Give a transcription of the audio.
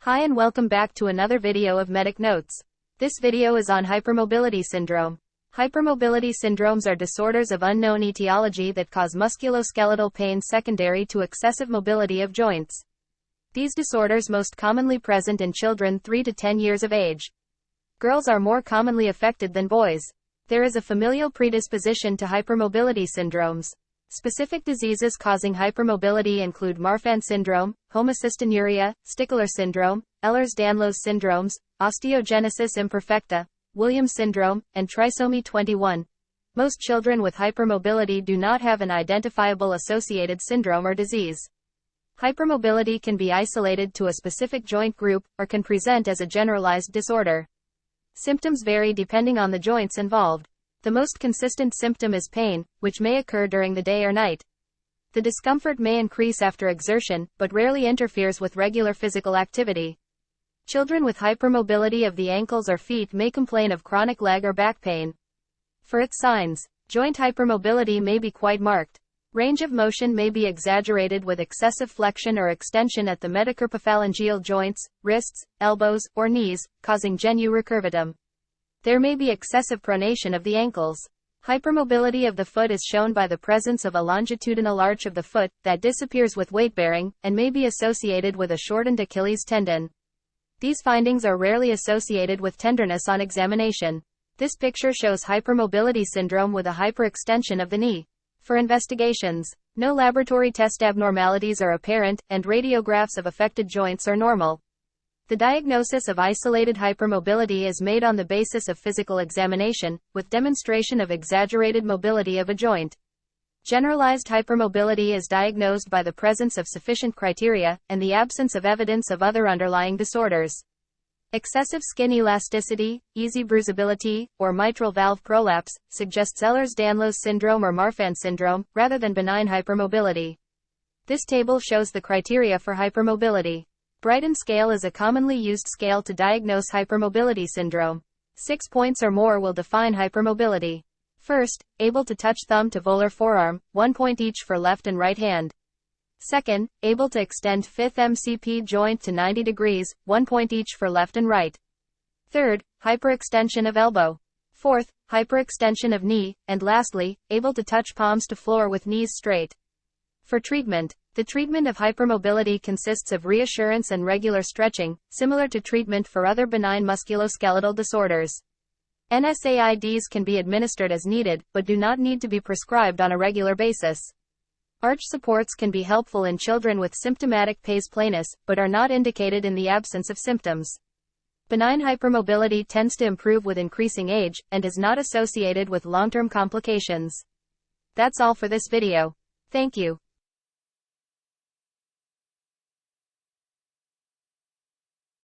Hi and welcome back to another video of Medic Notes. This video is on hypermobility syndrome. Hypermobility syndromes are disorders of unknown etiology that cause musculoskeletal pain secondary to excessive mobility of joints. These disorders most commonly present in children 3 to 10 years of age. Girls are more commonly affected than boys. There is a familial predisposition to hypermobility syndromes. Specific diseases causing hypermobility include Marfan syndrome, homocystinuria, Stickler syndrome, Ehlers-Danlos syndromes, osteogenesis imperfecta, Williams syndrome, and trisomy 21. Most children with hypermobility do not have an identifiable associated syndrome or disease. Hypermobility can be isolated to a specific joint group, or can present as a generalized disorder. Symptoms vary depending on the joints involved. The most consistent symptom is pain, which may occur during the day or night. The discomfort may increase after exertion, but rarely interferes with regular physical activity. Children with hypermobility of the ankles or feet may complain of chronic leg or back pain. For its signs, joint hypermobility may be quite marked. Range of motion may be exaggerated with excessive flexion or extension at the metacarpophalangeal joints, wrists, elbows, or knees, causing genu recurvatum. There may be excessive pronation of the ankles. Hypermobility of the foot is shown by the presence of a longitudinal arch of the foot that disappears with weight bearing, and may be associated with a shortened Achilles tendon. These findings are rarely associated with tenderness on examination. This picture shows hypermobility syndrome with a hyperextension of the knee. For investigations, no laboratory test abnormalities are apparent, and radiographs of affected joints are normal. The diagnosis of isolated hypermobility is made on the basis of physical examination, with demonstration of exaggerated mobility of a joint. Generalized hypermobility is diagnosed by the presence of sufficient criteria, and the absence of evidence of other underlying disorders. Excessive skin elasticity, easy bruisability, or mitral valve prolapse, suggests Ehlers-Danlos syndrome or Marfan syndrome, rather than benign hypermobility. This table shows the criteria for hypermobility. Brighton scale is a commonly used scale to diagnose hypermobility syndrome. 6 points or more will define hypermobility. First, able to touch thumb to volar forearm, 1 point each for left and right hand. Second, able to extend 5th MCP joint to 90 degrees, 1 point each for left and right. Third, hyperextension of elbow. Fourth, hyperextension of knee, and lastly, able to touch palms to floor with knees straight. For treatment, the treatment of hypermobility consists of reassurance and regular stretching, similar to treatment for other benign musculoskeletal disorders. NSAIDs can be administered as needed, but do not need to be prescribed on a regular basis. Arch supports can be helpful in children with symptomatic pes planus, but are not indicated in the absence of symptoms. Benign hypermobility tends to improve with increasing age, and is not associated with long-term complications. That's all for this video. Thank you.